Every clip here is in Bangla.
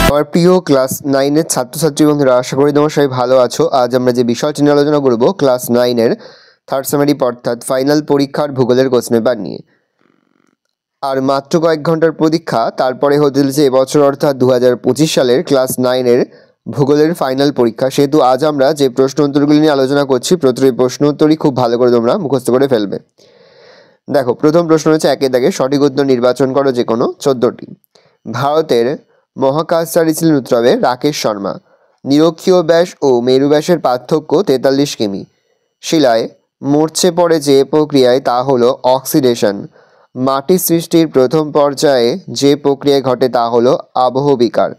আমার প্রিয় ক্লাস 9 এর ছাত্রছাত্রী বন্ধুরা, আশা করি তোমরা সবাই ভালো আছো। আজ আমরা যে বিষয়টি নিয়ে আলোচনা করব ক্লাস 9 এর থার্ড সেমিস্টার অর্থাৎ ফাইনাল পরীক্ষার ভূগোলের কোশ্চেন পেপার নিয়ে। আর মাত্র কয়েক ঘন্টার পরীক্ষা, তারপরে হতে চলেছে এবছর অর্থাৎ 2025 সালের ক্লাস 9 এর ভূগোলের ফাইনাল পরীক্ষা। সেহেতু আজ আমরা যে প্রশ্ন উত্তরগুলি নিয়ে আলোচনা করছি, প্রতিটি প্রশ্ন উত্তরই খুব ভালো করে তোমরা মুখস্থ করে ফেলবে। দেখো, প্রথম প্রশ্ন হচ্ছে একে দাগে সঠিক উত্তর নির্বাচন করো যে কোনো 14টি। ভারতের মহাকাশচারী ছিলেন উত্তরে রাকেশ শর্মা। নিরক্ষীয় ব্যাস ও মেরু ব্যাসের পার্থক্য 43 কিমি। শিলায় মরচে পড়ে যে প্রক্রিয়ায় তা হলো অক্সিডেশন। মাটি সৃষ্টির প্রথম পর্যায়ে যে প্রক্রিয়া ঘটে তা হলো আবহবিকার।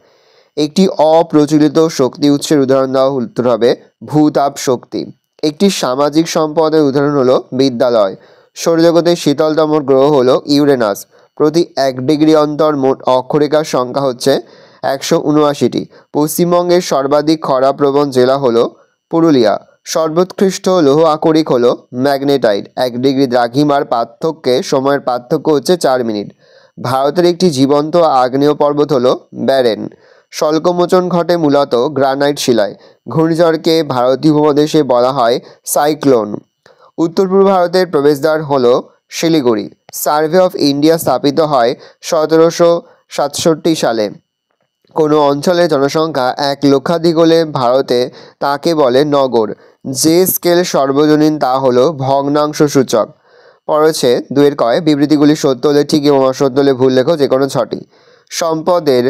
একটি অপ্রচলিত শক্তি উৎসের উদাহরণ দেওয়া উত্তর হবে ভূতাপ শক্তি। একটি সামাজিক সম্পদের উদাহরণ হলো বিদ্যালয়। সৌরজগতের শীতলতম গ্রহ হলো ইউরেনাস। প্রতি 1 ডিগ্রি অন্তর মোট অক্ষরেখার সংখ্যা হচ্ছে 179টি। পশ্চিমবঙ্গের সর্বাধিক খরাপ্রবণ জেলা হলো পুরুলিয়া। সর্বোৎকৃষ্ট লৌহ আকরিক হলো ম্যাগনেটাইট। 1 ডিগ্রি দ্রাঘিমার পার্থক্যে সময়ের পার্থক্য হচ্ছে 4 মিনিট। ভারতের একটি জীবন্ত আগ্নেয় পর্বত হলো ব্যারেন। স্বল্পমোচন ঘটে মূলত গ্রানাইট শিলায়। ঘূর্ণিঝড়কে ভারতীয় উপমহাদেশে বলা হয় সাইক্লোন। উত্তর পূর্ব ভারতের প্রবেশদ্বার হলো শিলিগুড়ি। সার্ভে অফ ইন্ডিয়া স্থাপিত হয় 1767 সালে। কোনো অঞ্চলের জনসংখ্যা 1 লক্ষাধিক হলে ভারতে তাকে বলে নগর। যে স্কেল সর্বজনীন তা হলো ভগ্নাংশ সূচক। পড়েছে 2 কয় বিবৃতিগুলি সত্য হলে ঠিক এবং অসত্য হলে ভুল লেখো যে কোনো 6টি। সম্পদের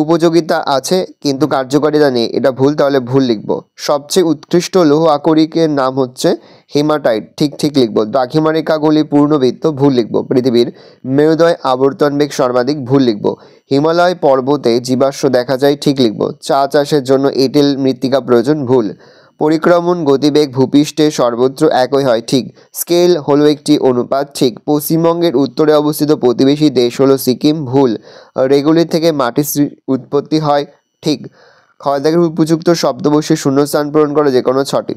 উপযোগিতা আছে কিন্তু কার্যকারিতা নেই, এটা ভুল, তাহলে ভুল লিখব। সবচেয়ে উৎকৃষ্ট লৌহ আকরিকের নাম হচ্ছে হেমাটাইট, ঠিক লিখব। দ্রাঘিমারেখাগুলি পূর্ণবৃত্ত, ভুল লিখব। পৃথিবীর মেরুদয় আবর্তন বেগ সর্বাধিক, ভুল লিখব। হিমালয় পর্বতে জীবাশ্ম দেখা যায়, ঠিক লিখব। চা চাষের জন্য এঁটেল মৃত্তিকা প্রয়োজন, ভুল। পরিক্রমণ গতিবেগ ভূপৃষ্ঠে সর্বত্র একই হয়, ঠিক। স্কেল হলো একটি অনুপাত, ঠিক। পশ্চিমবঙ্গের উত্তরে অবস্থিত প্রতিবেশী দেশ হলো সিকিম, ভুল। রেগুলি থেকে মাটির উৎপত্তি হয়, ঠিক। খয়দাগের উপযুক্ত শব্দ বসে শূন্যস্থান পূরণ করে যে কোনো 6টি।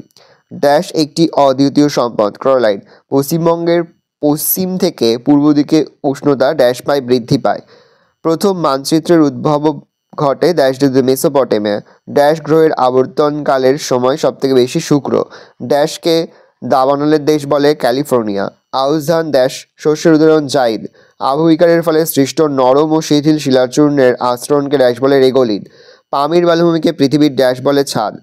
ড্যাশ একটি অদ্বিতীয় সম্পদ, ক্লোরাইড। পশ্চিমবঙ্গের পশ্চিম থেকে পূর্ব দিকে উষ্ণতা ড্যাশ পায় বৃদ্ধি পায়। প্রথম মানচিত্রের উদ্ভব ঘটে ড্যাশ মেসোপটেমিয়া। ড্যাশ গ্রহের আবর্তনকালের সময় সবথেকে বেশি শুক্র। ড্যাশকে দাবানলের দেশ বলে ক্যালিফোর্নিয়া। আউশ ধান ড্যাশ শস্যের উদাহরণ জাইদ। আবহবিকারের ফলে সৃষ্ট নরম ও শিথিল শিলাচূর্ণের আস্তরণকে ড্যাশ বলে রেগোলিন। পামির মালভূমিকে পৃথিবীর ড্যাশ বলে ছাদ।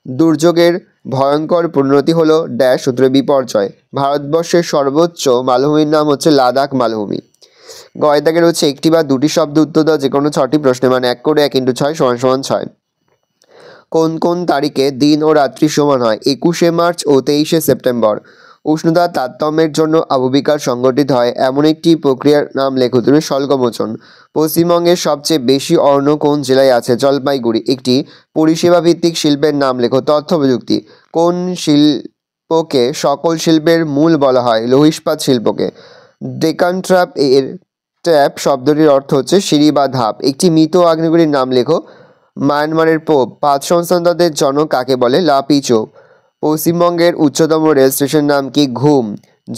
দুর্যোগের ভয়ঙ্কর পরিণতি হলো ড্যাশ সূত্রে বিপর্যয়। ভারতবর্ষের সর্বোচ্চ মালভূমির নাম হচ্ছে লাদাখ মালভূমি। গয়দাগের হচ্ছে একটি বা দুটি শব্দ উত্তর দাও যে কোনো 6টি প্রশ্নে, মানে 1 করে 1 × 6 = 6। কোন কোন তারিখে দিন ও রাত্রি সমান হয়? 21শে মার্চ ও 23শে সেপ্টেম্বর। উষ্ণতার তারতম্যের জন্য আবহবিকার সংঘটিত হয় এমন একটি প্রক্রিয়ার নাম লেখো তুমি, স্বল্পমোচন। পশ্চিমবঙ্গের সবচেয়ে বেশি অরণ্য কোন জেলায় আছে? জলপাইগুড়ি। একটি পরিষেবা ভিত্তিক শিল্পের নাম লেখো। তথ্য প্রযুক্তি। কোন শিল্পকে সকল শিল্পের মূল বলা হয়? লৌহ ইস্পাত শিল্পকে। ডেকান ট্র্যাপ এর ট্র্যাপ শব্দটির অর্থ হচ্ছে সিঁড়ি বা ধাপ। একটি মৃত আগ্নেয়গিরির নাম লেখো। মায়ানমারের পোপ। পাঁচ সংস্থানদের জনক কাকে বলে? লাপিচো। পশ্চিমবঙ্গের উচ্চতম রেল স্টেশন নাম কি? ঘুম।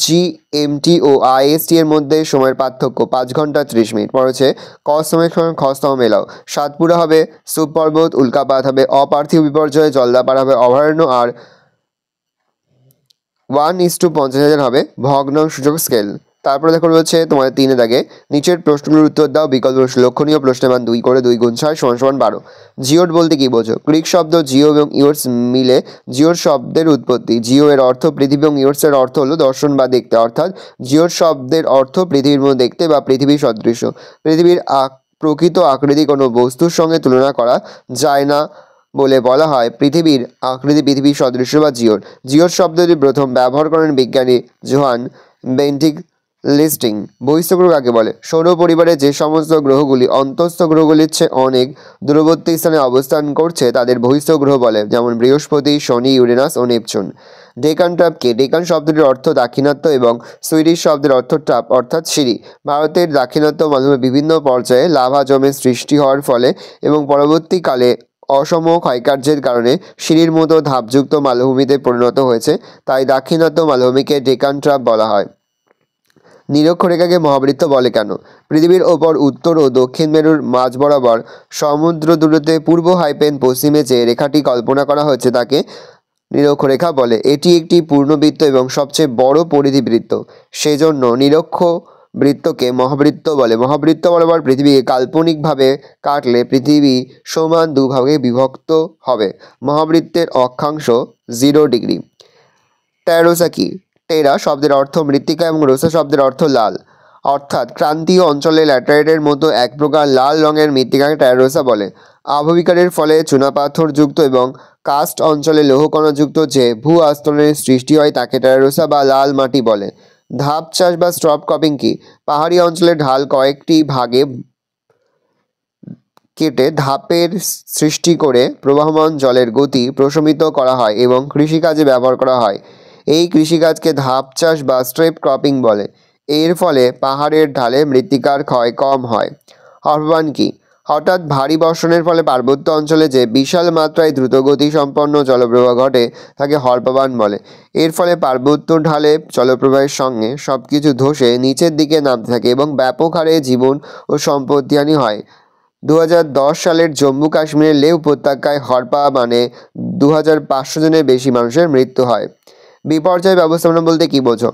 জিএমটি ও আইএসটি এর মধ্যে সময়ের পার্থক্য 5 ঘন্টা 30 মিনিট। পড়েছে ক সময় খস্তম মেলাও। সাতপুরা হবে স্তূপ পর্বত, উল্কাপাত হবে অপার্থিব বিপর্যয়, জলদাপাড়া হবে অভয়ারণ্য, আর 1:50,000 হবে ভগ্নাংশসূচক স্কেল। তারপরে দেখো রয়েছে তোমাদের 3 দাগে নিচের প্রশ্নগুলোর উত্তর দাও। বিকল্প লক্ষণীয় প্রশ্নের মান 2 করে 2 × 6 = 12। জিওড বলতে কি বোঝো? গ্রিক শব্দ জিও এবং ইওর্স মিলে জিওড শব্দের উৎপত্তি। জিও এর অর্থ পৃথিবী এবং ইওর্স এর অর্থ হলো দর্শন বা দেখতে, অর্থাৎ জিওড শব্দের অর্থ পৃথিবীর মতো দেখতে বা পৃথিবীর সদৃশ্য। পৃথিবীর প্রকৃত আকৃতি কোনো বস্তুর সঙ্গে তুলনা করা যায় না বলে বলা হয় পৃথিবীর আকৃতি পৃথিবীর সদৃশ্য বা জিওড। জিওড শব্দটি প্রথম ব্যবহার করেন বিজ্ঞানী জোহান বেন্টিক লিস্টিং। বহিঃস্থ গ্রহ কাকে বলে? সৌর পরিবারে যে সমস্ত গ্রহগুলি অন্তঃস্থ গ্রহগুলির চেয়ে অনেক দূরবর্তী স্থানে অবস্থান করছে তাদের বহিঃস্থ গ্রহ বলে, যেমন বৃহস্পতি, শনি, ইউরেনাস ও নেপচুন। ডেকান ট্র্যাপ কে? ডেকান শব্দটির অর্থ দাক্ষিণাত্য এবং সুইডিশ শব্দের অর্থ ট্র্যাপ অর্থাৎ সিঁড়ি। ভারতের দাক্ষিণাত্য মালভূমির বিভিন্ন পর্যায়ে লাভা জমে সৃষ্টি হওয়ার ফলে এবং পরবর্তীকালে অসম ক্ষয়কার্যের কারণে সিঁড়ির মতো ধাপযুক্ত মালভূমিতে পরিণত হয়েছে, তাই দাক্ষিণাত্য মালভূমিকে ডেকান ট্র্যাপ বলা হয়। নিরক্ষরেখাকে মহাবৃত্ত বলে কেন? পৃথিবীর ওপর উত্তর ও দক্ষিণ মেরুর মাঝ বরাবর সমুদ্র দূরত্বে পূর্ব হাইপেন পশ্চিমে যে রেখাটি কল্পনা করা হচ্ছে তাকে নিরক্ষরেখা বলে। এটি একটি পূর্ণবৃত্ত এবং সবচেয়ে বড় পরিধিবৃত্ত, সেজন্য নিরক্ষবৃত্তকে মহাবৃত্ত বলে। মহাবৃত্ত বরাবর পৃথিবীকে কাল্পনিকভাবে কাটলে পৃথিবী সমান দুভাগে বিভক্ত হবে। মহাবৃত্তের অক্ষাংশ 0 ডিগ্রি। টেরোসা কি? টেরা শব্দের অর্থ মৃত্তিকা এবং রোসা শব্দের অর্থ লাল, অর্থাৎ ক্রান্তীয় অঞ্চলে ল্যাটেরাইটের মতো এক প্রকার লাল রঙের মৃত্তিকাকে টেরোসা বলে। আবহবিকারের ফলে চুনাপাথরযুক্ত এবং কাস্ট অঞ্চলে লৌহকণাযুক্ত যে ভূ আস্তরণের সৃষ্টি হয় তাকে টেরোসা বা লাল মাটি বলে। ধাপ চাষ বা স্টপ ক্রপিং কি? পাহাড়ি অঞ্চলের ঢাল কয়েকটি ভাগে কেটে ধাপের সৃষ্টি করে প্রবাহমান জলের গতি প্রশমিত করা হয় এবং কৃষিকাজে ব্যবহার করা হয়। এই কৃষিকাজকে ধাপ চাষ বা স্ট্রেপ ক্রপিং বলে। এর ফলে পাহাড়ের ঢালে মৃত্তিকার ক্ষয় কম হয়। হর্বান কি? হঠাৎ ভারী বর্ষণের ফলে পার্বত্য অঞ্চলে যে বিশাল মাত্রায় দ্রুতগতি সম্পন্ন জলপ্রবাহ ঘটে তাকে হর্বাবান বলে। এর ফলে পার্বত্য ঢালে জলপ্রবাহের সঙ্গে সব কিছু ধসে নিচের দিকে নামতে থাকে এবং ব্যাপক হারে জীবন ও সম্পত্তিহানি হয়। 2010 সালের জম্মু কাশ্মীরের লেহ উপত্যকায় হরপাবানে 2500 জনের বেশি মানুষের মৃত্যু হয়। বিপর্যয় ব্যবস্থাপনা বলতে কী বোঝো?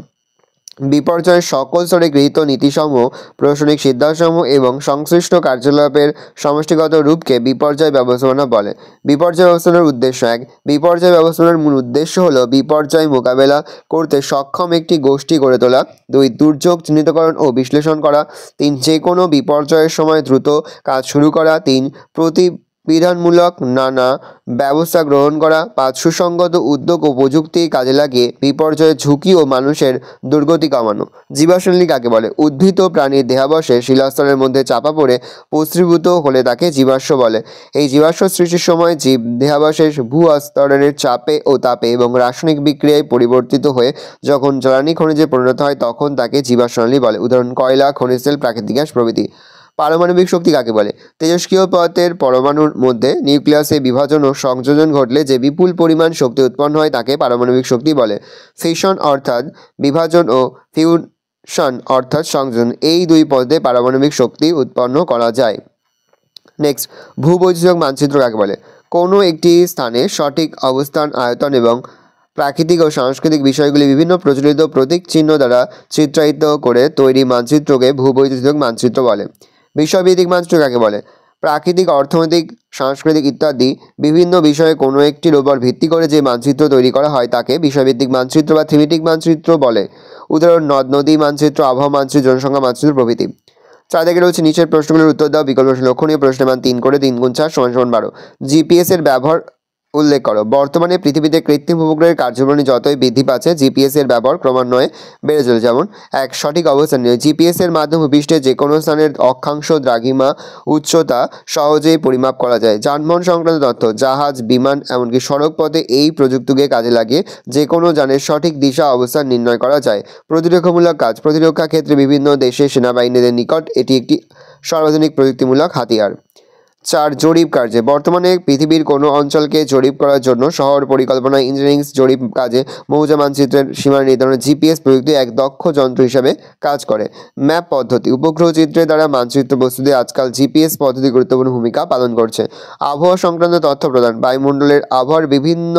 বিপর্যয়ের সকল স্তরে গৃহীত নীতিসমূহ, প্রশাসনিক সিদ্ধান্তসমূহ এবং সংশ্লিষ্ট কার্যকলাপের সমষ্টিগত রূপকে বিপর্যয় ব্যবস্থাপনা বলে। বিপর্যয় ব্যবস্থাপনার উদ্দেশ্য: 1. বিপর্যয় ব্যবস্থাপনার মূল উদ্দেশ্য হল বিপর্যয় মোকাবেলা করতে সক্ষম একটি গোষ্ঠী গড়ে তোলা। 2. দুর্যোগ চিহ্নিতকরণ ও বিশ্লেষণ করা। 3. যে কোনো বিপর্যয়ের সময় দ্রুত কাজ শুরু করা। 3. প্রতিবিধানমূলক নানা ব্যবস্থা গ্রহণ করা। 5. সুসংগত উদ্যোগ ও প্রযুক্তি কাজে লাগিয়ে বিপর্যয়ের ঝুঁকি ও মানুষের দুর্গতি কমানো। জীবাশ্মনালী কাকে বলে? উদ্ভিদ ও প্রাণীর দেহাবশে শিলাস্তরের মধ্যে চাপা পড়ে পৌত্রীভূত হলে তাকে জীবাশ্ম বলে। এই জীবাশ্ম সৃষ্টির সময় জীব দেহাবশেষ ভূ আস্তরণের চাপে ও তাপে এবং রাসায়নিক বিক্রিয়ায় পরিবর্তিত হয়ে যখন জ্বালানি খনিজে পরিণত হয় তখন তাকে জীবাশ্মনালী বলে। উদাহরণ: কয়লা, খনিজ তেল, প্রাকৃতিক গ্যাস প্রভৃতি। পারমাণবিক শক্তি কাকে বলে? তেজস্ক্রিয় পদার্থের পরমাণুর মধ্যে নিউক্লিয়াসে বিভাজন ও সংযোজন ঘটলে যে বিপুল পরিমাণ শক্তি উৎপন্ন হয় তাকে পারমাণবিক শক্তি বলে। ফিশন অর্থাৎ বিভাজন ও ফিউশন অর্থাৎ সংযোজন, এই দুই পদ্ধতিতে পারমাণবিক শক্তি উৎপন্ন করা যায়। নেক্সট, ভূবৈচিত্র্য মানচিত্র কাকে বলে? কোনো একটি স্থানে সঠিক অবস্থান, আয়তন এবং প্রাকৃতিক ও সাংস্কৃতিক বিষয়গুলি বিভিন্ন প্রচলিত প্রতীক চিহ্ন দ্বারা চিত্রায়িত করে তৈরি মানচিত্রকে ভূবৈচিত্র্য মানচিত্র বলে। বিষয়ভিত্তিক মানচিত্র কাকে বলে? প্রাকৃতিক, অর্থনৈতিক, সাংস্কৃতিক ইত্যাদি বিভিন্ন বিষয়ে কোনো একটির উপর ভিত্তি করে যে মানচিত্র তৈরি করা হয় তাকে বিষয়ভিত্তিক মানচিত্র বা থিমেটিক মানচিত্র বলে। উদাহরণ: নদ নদী মানচিত্র, আবহাওয়া মানচিত্র, জনসংখ্যা মানচিত্র প্রভৃতি। 4 থেকে রয়েছে নিচের প্রশ্নগুলোর উত্তর দাও। বিকল্প লক্ষণীয় প্রশ্নের মান 3 করে। 3 × 4 = 12। জিপিএস এর ব্যবহার উল্লেখ করো। বর্তমানে পৃথিবীতে কৃত্রিম উপগ্রহের কার্যপ্রণালী যতই বৃদ্ধি পাচ্ছে জিপিএস এর ব্যবহার ক্রমান্বয়ে বেড়ে চলেছে। যেমন: 1. সঠিক অবস্থান নির্ণয়। জিপিএস এর মাধ্যমে ভূপৃষ্ঠের যে কোনো স্থানের অক্ষাংশ, দ্রাঘিমা, উচ্চতা সহজেই পরিমাপ করা যায়। যানবাহন সংক্রান্ত তথ্য। জাহাজ, বিমান এমনকি সড়ক পথে এই প্রযুক্তিকে কাজে লাগিয়ে যে কোনো যানের সঠিক দিশা অবস্থান নির্ণয় করা যায়। প্রতিরক্ষামূলক কাজ। প্রতিরক্ষা ক্ষেত্রে বিভিন্ন দেশের সেনাবাহিনীদের নিকট এটি একটি সর্বাধুনিক প্রযুক্তিমূলক হাতিয়ার। 4. জরিপ কার্যে। বর্তমানে পৃথিবীর কোনো অঞ্চলকে জরিপ করার জন্য শহর পরিকল্পনা, ইঞ্জিনিয়ারিং, জরিপ কাজে, মৌজা মানচিত্রের সীমানা নির্ধারণে জিপিএস প্রযুক্তি এক দক্ষ যন্ত্র হিসাবে কাজ করে। ম্যাপ পদ্ধতি। উপগ্রহ চিত্রের দ্বারা মানচিত্র প্রস্তুতি আজকাল জিপিএস পদ্ধতি গুরুত্বপূর্ণ ভূমিকা পালন করছে। আবহাওয়া সংক্রান্ত তথ্য প্রদান। বায়ুমণ্ডলের আবহাওয়ার বিভিন্ন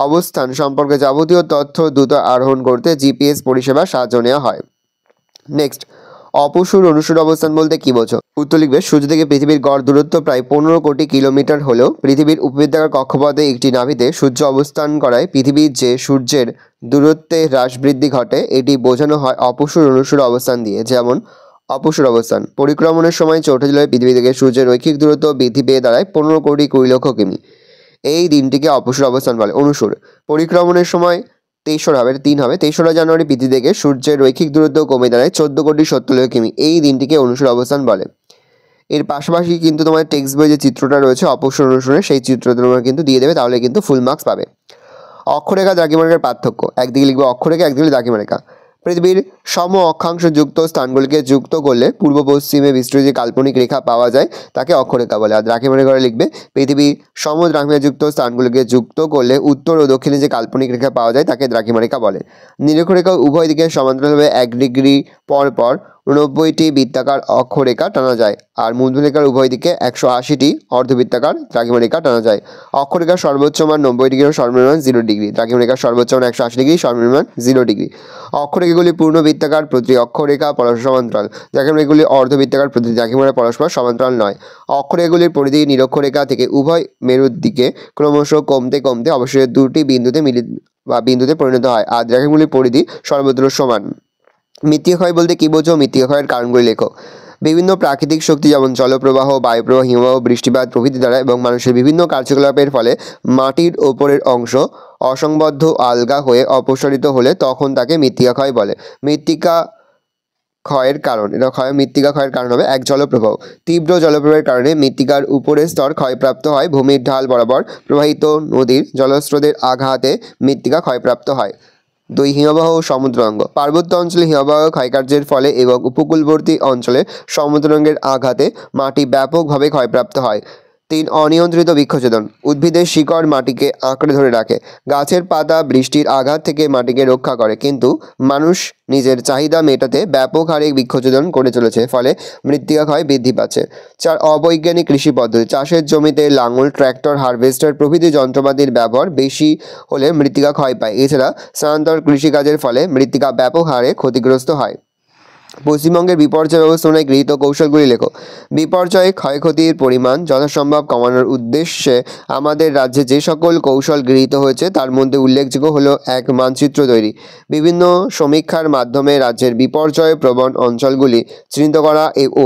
অবস্থান সম্পর্কে যাবতীয় তথ্য দ্রুত আরোহণ করতে জিপিএস পরিষেবা সাহায্য নেওয়া হয়। নেক্সট, অপসূর অনুসূর অবস্থান বলতে কী বোঝো? উত্তর লিখবে। সূর্য থেকে পৃথিবীর গড় দূরত্ব প্রায় 15 কোটি কিলোমিটার হলেও পৃথিবীর উপবৃত্তাকার কক্ষপথে একটি নাভিতে সূর্য অবস্থান করায় পৃথিবীর যে সূর্যের দূরত্বে হ্রাস বৃদ্ধি ঘটে এটি বোঝানো হয় অপসূর অনুসূর অবস্থান দিয়ে। যেমন: অপসূর অবস্থান। পরিক্রমণের সময় চৌঠা জুলাই পৃথিবী থেকে সূর্যের রৈখিক দূরত্ব বৃদ্ধি পেয়ে দাঁড়ায় 15 কোটি 20 লক্ষ কিমি। এই দিনটিকে অপসূর অবস্থান বলে। অনুসূর। পরিক্রমণের সময় 23 জানুয়ারি পৃথিবী থেকে সূর্যের রৈখিক দূরত্ব কমে দাঁড়ায় 14 কোটি 70 লক্ষ কিমি। এই দিনটিকে অনুসূর অবস্থান বলে। এর পাশাপাশি কিন্তু তোমার টেক্সট বই যে চিত্রটা রয়েছে অপসূর অনুসূরের, সেই চিত্রটা তোমরা কিন্তু দিয়ে দেবে, তাহলে কিন্তু ফুল মার্কস পাবে। অক্ষরেখা দ্রাঘিমারেখার পার্থক্য। একদিকে লিখবে অক্ষরেখা, একদিকে দ্রাঘিমারেখা। পৃথিবীর সম অক্ষাংশযুক্ত স্থানগুলিকে যুক্ত করলে পূর্ব পশ্চিমে বিস্তৃত যে কাল্পনিক রেখা পাওয়া যায় তাকে অক্ষরেখা বলে। আর দ্রাঘিমারে ঘরে লিখবে পৃথিবীর সম দ্রাঘিমাযুক্ত স্থানগুলিকে যুক্ত করলে উত্তর ও দক্ষিণে যে কাল্পনিক রেখা পাওয়া যায় তাকে দ্রাঘিমারেখা বলে। নিরক্ষরেখা উভয় দিকে সমান্তরালভাবে 1 ডিগ্রি পর পর 89টি বৃত্তাকার অক্ষরেখা টানা যায়, আর মূলরেখার উভয় দিকে 180টি অর্ধবৃত্তাকার দ্রাঘিমারেখা টানা যায়। অক্ষরেখার সর্বোচ্চ মান 90 ডিগ্রি ও সর্বনিম্ন মান 0 ডিগ্রি। দ্রাঘিমারেখার সর্বোচ্চ মান 180 ডিগ্রি, সর্বনিম্ন মান 0 ডিগ্রি। অক্ষরেখাগুলি পূর্ণ বৃত্তাকার, প্রতি অক্ষরেখা পরস্পর সমান্তরাল। দ্রাঘিমারেখাগুলি অর্ধবৃত্তাকার, প্রতি দ্রাঘিমারে পরস্পর সমান্তরাল নয়। অক্ষরেখাগুলির পরিধি নিরক্ষরেখা থেকে উভয় মেরুর দিকে ক্রমশ কমতে কমতে অবশ্যই দুটি বিন্দুতে পরিণত হয়, আর দ্রাঘিমাগুলির পরিধি সর্বত্র সমান। মৃত্তিকা ক্ষয় বলতে কি বোঝো? মৃত্তিকা ক্ষয়ের কারণগুলি লেখো। বিভিন্ন প্রাকৃতিক শক্তি যেমন জলপ্রবাহ, বায়ুপ্রবাহ, হিমবাহ, বৃষ্টিপাত প্রভৃতি দ্বারা এবং মানুষের বিভিন্ন কার্যকলাপের ফলে মাটির ওপরের অংশ অসংবদ্ধ আলগা হয়ে অপসারিত হলে তখন তাকে মৃত্তিকা ক্ষয় বলে। মৃত্তিকা ক্ষয়ের কারণ, মৃত্তিকা ক্ষয়ের কারণ হবে 1 জলপ্রবাহ। তীব্র জলপ্রবাহের কারণে মৃত্তিকার উপরের স্তর ক্ষয়প্রাপ্ত হয়। ভূমির ঢাল বরাবর প্রবাহিত নদীর জলস্রোতের আঘাতে মৃত্তিকা ক্ষয়প্রাপ্ত হয়। 2 হিমবাহ ও সমুদ্রাঙ্গ। পার্বত্য অঞ্চলে হিমবাহ ক্ষয়কার্যের ফলে এবং উপকূলবর্তী অঞ্চলে সমুদ্রাঙ্গের আঘাতে মাটি ব্যাপকভাবে ক্ষয়প্রাপ্ত হয়। 3 অনিয়ন্ত্রিত বৃক্ষছেদন। উদ্ভিদের শিকড় মাটিকে আঁকড়ে ধরে রাখে। গাছের পাতা বৃষ্টির আঘাত থেকে মাটিকে রক্ষা করে, কিন্তু মানুষ নিজের চাহিদা মেটাতে ব্যাপক হারে বৃক্ষছেদন করে চলেছে, ফলে মৃত্তিকা ক্ষয় বৃদ্ধি পাচ্ছে। 4 অবৈজ্ঞানিক কৃষি পদ্ধতি। চাষের জমিতে লাঙল, ট্র্যাক্টর, হারভেস্টার প্রভৃতি যন্ত্রপাতির ব্যবহার বেশি হলে মৃত্তিকা ক্ষয় পায়। এছাড়া স্থানান্তর কৃষিকাজের ফলে মৃত্তিকা ব্যাপক হারে ক্ষতিগ্রস্ত হয়। পশ্চিমবঙ্গের বিপর্যয় ব্যবস্থাপনায় গৃহীত কৌশলগুলি লেখো। বিপর্যয় ক্ষয়ক্ষতির পরিমাণ যথাসম্ভব কমানোর উদ্দেশ্যে আমাদের রাজ্যে যে সকল কৌশল গৃহীত হয়েছে তার মধ্যে উল্লেখযোগ্য হলো 1 মানচিত্র তৈরি। বিভিন্ন সমীক্ষার মাধ্যমে রাজ্যের বিপর্যয় প্রবণ অঞ্চলগুলি চিহ্নিত করা ও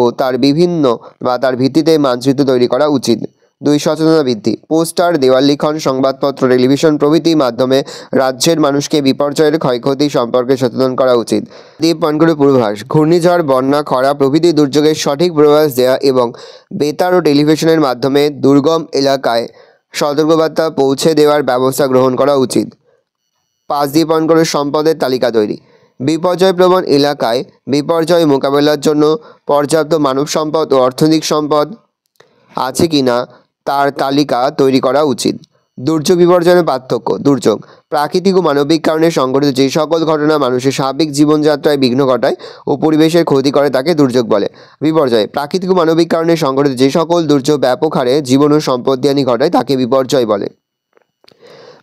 তার ভিত্তিতে মানচিত্র তৈরি করা উচিত। 2 সচেতনতা বৃদ্ধি। পোস্টার, দেওয়াল লিখন, সংবাদপত্র, টেলিভিশন প্রভৃতি মাধ্যমে রাজ্যের মানুষকে বিপর্যয়ের ক্ষয়ক্ষতি সম্পর্কে সচেতন করা উচিত। 3 পয়েন্টগুলো পূর্বাভাস। ঘূর্ণিঝড়, বন্যা, খরা প্রভৃতি দুর্যোগের সঠিক পূর্বাভাস দেওয়া এবং বেতার ও টেলিভিশনের মাধ্যমে দুর্গম এলাকায় সতর্কবার্তা পৌঁছে দেওয়ার ব্যবস্থা গ্রহণ করা উচিত। 5 পয়েন্টগুলো সম্পদের তালিকা তৈরি। বিপর্যয়প্রবণ এলাকায় বিপর্যয় মোকাবেলার জন্য পর্যাপ্ত মানব সম্পদ ও অর্থনৈতিক সম্পদ আছে কিনা তার তালিকা তৈরি করা উচিত। দুর্যোগ বিপর্যয়ের পার্থক্য। দুর্যোগ প্রাকৃতিক ও মানবিক কারণে সংঘটিত যে সকল ঘটনা মানুষের স্বাভাবিক জীবনযাত্রায় বিঘ্ন ঘটায় ও পরিবেশের ক্ষতি করে তাকে দুর্যোগ বলে। বিপর্যয় প্রাকৃতিক ও মানবিক কারণে সংঘটিত যে সকল দুর্যোগ ব্যাপক হারে জীবন ও সম্পত্তিহানি ঘটায় তাকে বিপর্যয় বলে।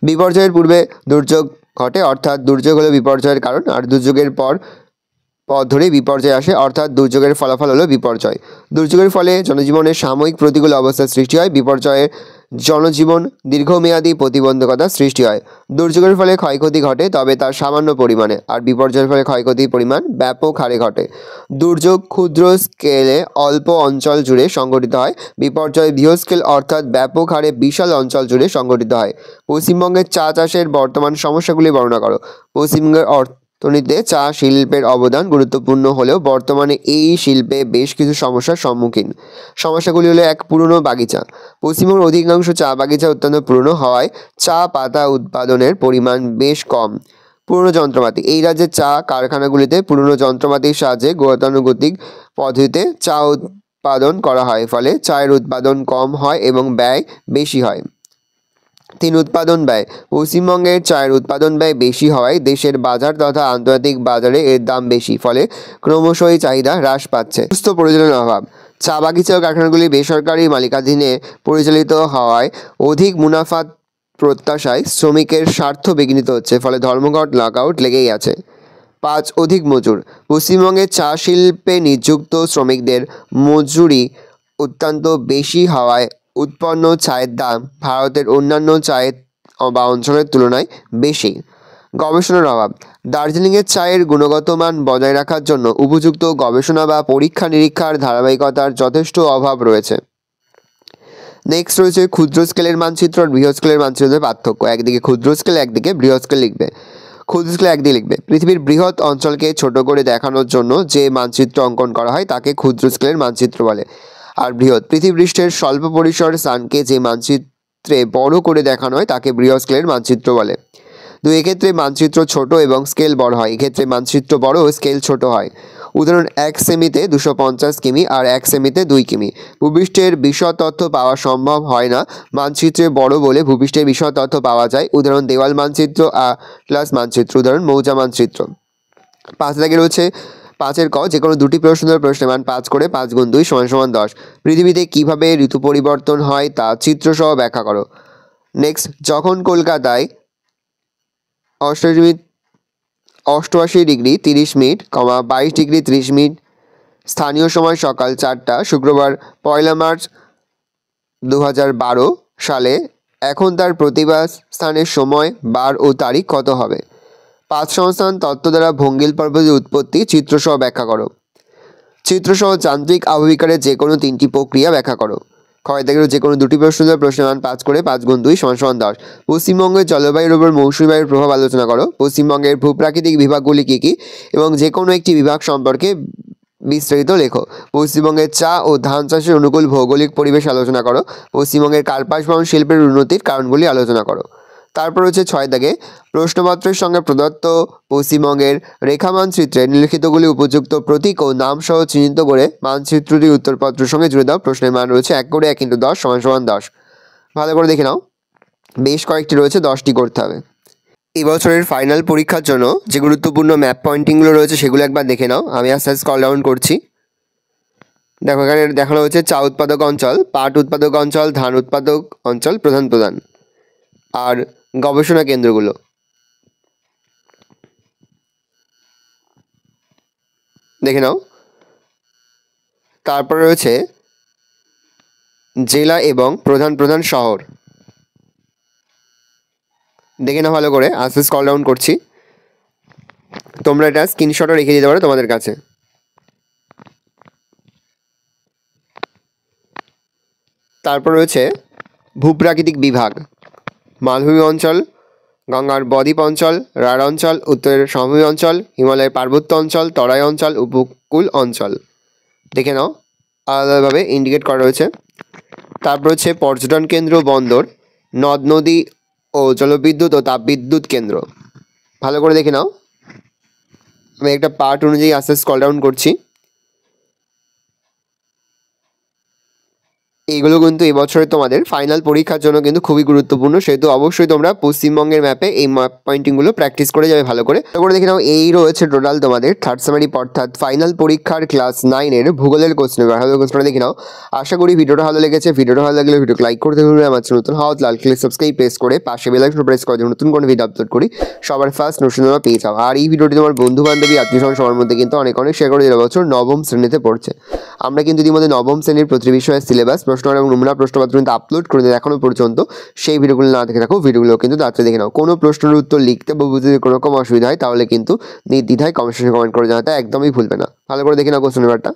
বিপর্যয়ের পূর্বে দুর্যোগ ঘটে, অর্থাৎ দুর্যোগ হলো বিপর্যয়ের কারণ, আর দুর্যোগের পর ধরেই বিপর্যয় আসে, অর্থাৎ দুর্যোগের ফলাফল হলো বিপর্যয়। দুর্যোগের ফলে জনজীবনের সাময়িক প্রতিকূল অবস্থার সৃষ্টি হয়। বিপর্যয়ে জনজীবন দীর্ঘমেয়াদী প্রতিবন্ধকতার সৃষ্টি হয়। দুর্যোগের ফলে ক্ষয়ক্ষতি ঘটে, তবে তার সামান্য পরিমাণে, আর বিপর্যয়ের ফলে ক্ষয়ক্ষতির পরিমাণ ব্যাপক হারে ঘটে। দুর্যোগ ক্ষুদ্র স্কেলে অল্প অঞ্চল জুড়ে সংঘটিত হয়। বিপর্যয় বৃহৎ স্কেল অর্থাৎ ব্যাপক হারে বিশাল অঞ্চল জুড়ে সংঘটিত হয়। পশ্চিমবঙ্গের চা চাষের বর্তমান সমস্যাগুলি বর্ণনা করো। পশ্চিমবঙ্গের অর্থনীতিতে চা শিল্পের অবদান গুরুত্বপূর্ণ হলেও বর্তমানে এই শিল্পে বেশ কিছু সমস্যার সম্মুখীন। সমস্যাগুলি হলো 1 পুরনো বাগিচা। পশ্চিমবঙ্গের অধিকাংশ চা বাগিচা অত্যন্ত পুরনো হওয়ায় চা পাতা উৎপাদনের পরিমাণ বেশ কম। পুরনো যন্ত্রপাতি। এই রাজ্যের চা কারখানাগুলিতে পুরনো যন্ত্রপাতির সাহায্যে গতানুগতিক পদ্ধতিতে চা উৎপাদন করা হয়, ফলে চায়ের উৎপাদন কম হয় এবং ব্যয় বেশি হয়। 3 উৎপাদন ব্যয়। পশ্চিমবঙ্গের চায়ের উৎপাদন ব্যয় বেশি হওয়ায় দেশের বাজার তথা আন্তর্জাতিক বাজারে এর দাম বেশি, ফলে ক্রমশই চাহিদা হ্রাস পাচ্ছে। সুস্থ পরিচালনার অভাব। চা বাগিচা ও কারখানাগুলি বেসরকারি মালিকানাধীনে পরিচালিত হওয়ায় অধিক মুনাফা প্রত্যাশায় শ্রমিকের স্বার্থ বিঘ্নিত হচ্ছে, ফলে ধর্মঘট, লকআউট লেগেই আছে। 5 অধিক মজুর। পশ্চিমবঙ্গের চা শিল্পে নিযুক্ত শ্রমিকদের মজুরি অত্যন্ত বেশি হওয়ায় উৎপন্ন চায়ের দাম ভারতের অন্যান্য চায়ের বা অঞ্চলের তুলনায় বেশি। গবেষণার অভাব। দার্জিলিংয়ের চায়ের গুণগত মান বজায় রাখার জন্য উপযুক্ত গবেষণা বা পরীক্ষা নিরীক্ষার ধারাবাহিকতার যথেষ্ট অভাব রয়েছে। নেক্সট রয়েছে ক্ষুদ্র স্কেলের মানচিত্র আর বৃহৎ স্কেলের মানচিত্রের পার্থক্য। একদিকে ক্ষুদ্র স্কেল, একদিকে বৃহৎ স্কেল লিখবে। ক্ষুদ্র স্কেলে একদিকে লিখবে পৃথিবীর বৃহৎ অঞ্চলকে ছোট করে দেখানোর জন্য যে মানচিত্র অঙ্কন করা হয় তাকে ক্ষুদ্র স্কেলের মানচিত্র বলে। আর বৃহৎ পৃথিবীপৃষ্ঠের স্বল্প পরিসর স্থানকে যে মানচিত্রে বড় করে দেখানো হয় তাকে বৃহৎ স্কেলের মানচিত্র বলে। 2 এক্ষেত্রে মানচিত্র ছোট এবং স্কেল বড় হয়, এক্ষেত্রে মানচিত্র বড় ও স্কেল ছোট হয়। উদাহরণ 1 সেমিতে 250 কিমি আর 1 সেমিতে 2 কিমি। ভূপৃষ্ঠের বিশদ তথ্য পাওয়া সম্ভব হয় না, মানচিত্রে বড় বলে ভূপৃষ্ঠের বিশদ তথ্য পাওয়া যায়। উদাহরণ দেওয়াল মানচিত্র প্লাস মানচিত্র। উদাহরণ মৌজা মানচিত্র। 5 দাগে রয়েছে 5-এর ক, যে কোনো দুটি প্রশ্নের প্রশ্নের মান 5 করে 5 গুণ 2 সমান 10। পৃথিবীতে কিভাবে ঋতু পরিবর্তন হয় তা চিত্রসহ ব্যাখ্যা করো। নেক্সট, যখন কলকাতায় 88 ডিগ্রি 30 মিনিট, 22 ডিগ্রি 30 মিনিট স্থানীয় সময় সকাল 4টা, শুক্রবার 1 মার্চ 2012 সালে, এখন তার প্রতিবাদ স্থানের সময়, বার ও তারিখ কত হবে? 5 সংস্থান তত্ত্ব দ্বারা ভঙ্গিল পর্বতের উৎপত্তি চিত্রসহ ব্যাখ্যা করো। চিত্রসহ যান্ত্রিক আবহবিকারের যে কোনো 3টি প্রক্রিয়া ব্যাখ্যা করো। ক্ষয় থেকে যে কোনো দুটি প্রশ্নের মান 5 করে 5 গুণ 2 সমান 10। পশ্চিমবঙ্গের জলবায়ুর উপর মৌসুমী বায়ুর প্রভাব আলোচনা করো। পশ্চিমবঙ্গের ভূপ্রাকৃতিক বিভাগগুলি কী কী এবং যে কোনো একটি বিভাগ সম্পর্কে বিস্তারিত লেখো। পশ্চিমবঙ্গের চা ও ধান চাষের অনুকূল ভৌগোলিক পরিবেশ আলোচনা করো। পশ্চিমবঙ্গের কার্পাস বহন শিল্পের উন্নতির কারণগুলি আলোচনা করো। তারপর হচ্ছে 6 দাগে, প্রশ্নপত্রের সঙ্গে প্রদত্ত পশ্চিমবঙ্গের রেখা মানচিত্রে নিম্নলিখিতগুলি উপযুক্ত প্রতীক ও নাম সহ চিহ্নিত করে মানচিত্রটি উত্তরপত্রের সঙ্গে জুড়ে দাও। প্রশ্নের মান রয়েছে 1 করে 1 × 10 সমান 10। ভালো করে দেখে নাও, বেশ কয়েকটি রয়েছে, 10টি করতে হবে। এবছরের ফাইনাল পরীক্ষার জন্য যে গুরুত্বপূর্ণ ম্যাপ পয়েন্টিংগুলো রয়েছে সেগুলো একবার দেখে নাও। আমি আস্তে আস্তে স্ক্রল ডাউন করছি। দেখো, এখানে দেখানো হচ্ছে চা উৎপাদক অঞ্চল, পাট উৎপাদক অঞ্চল, ধান উৎপাদক অঞ্চল প্রধান আর গবেষণা কেন্দ্রগুলো। দেখে নাও। তারপরে রয়েছে জেলা এবং প্রধান শহর। দেখে নাও ভালো করে, আস্তে স্ক্রল ডাউন করছি। তোমরা এটা স্ক্রিনশটও রেখে দিতে পারো তোমাদের কাছে। তারপর রয়েছে ভূপ্রাকৃতিক বিভাগ, মালভূমি অঞ্চল, গঙ্গার বদ্বীপ অঞ্চল, রাঢ় অঞ্চল, উত্তরের সমভূমি অঞ্চল, হিমালয়ের পার্বত্য অঞ্চল, তরাই অঞ্চল, উপকূল অঞ্চল। দেখে নাও, আলাদাভাবে ইন্ডিকেট করা রয়েছে। তারপর হচ্ছে পর্যটন কেন্দ্র, বন্দর, নদ নদী ও জলবিদ্যুৎ ও তাপবিদ্যুৎ কেন্দ্র। ভালো করে দেখে নাও। আমি একটা পার্ট অনুযায়ী আস্তে স্ক্রল ডাউন করছি। এইগুলো কিন্তু এবছরে তোমাদের ফাইনাল পরীক্ষার জন্য কিন্তু খুবই গুরুত্বপূর্ণ, সেহেতু অবশ্যই তোমরা পশ্চিমবঙ্গের ম্যাপে এই ম্যাপ পয়েন্টিংগুলো প্র্যাকটিস করে যাবে ভালো করে। দেখে নাও, এই রয়েছে টোটাল তোমাদের থার্ড সেমেরি অর্থাৎ ফাইনাল পরীক্ষার ক্লাস 9-এর ভূগোলের কোশ্চেন। ভালো কোশ্চেনটা দেখে নাও। আশা করি ভিডিওটা ভালো লেগেছে। ভিডিওটা ভালো লাগলে ভিডিওকে লাইক করতে ভুলবে। আমার নতুন হওয়া লাল ক্লিক সাবস্ক্রাইব প্রেস করে পাশে বেল আইকন প্রেস করে নতুন কোনো ভিডিও আপলোড করি সবার ফার্স্ট নোটিফিকেশন পেয়ে যাও। আর এই ভিডিওটি তোমার বন্ধু বান্ধবী আত্মীয়স্বজন সবার মধ্যে কিন্তু অনেক শেয়ার করে দেওয়া। বছর 9ম শ্রেণীতে পড়ছে। আমরা কিন্তু ইতিমধ্যে 9ম শ্রেণীর প্রতি বিষয়ের সিলেবাস, প্রশ্ন এবং নমুনা প্রশ্নপত্র কিন্তু আপলোড করে দিই এখনো পর্যন্ত। সেই ভিডিওগুলো না দেখে থাকো, ভিডিওগুলো কিন্তু তাড়াতাড়ি দেখে নাও। কোনো প্রশ্নের উত্তর লিখতে বা বুঝতে যদি কোনো রকম অসুবিধা হয় তাহলে কিন্তু নির্দ্বিধায় কমেন্ট সেকশনে কমেন্ট করে জানাতে একদমই ভুলবে না। ভালো করে দেখে নাও কোশ্চেন পেপারটা।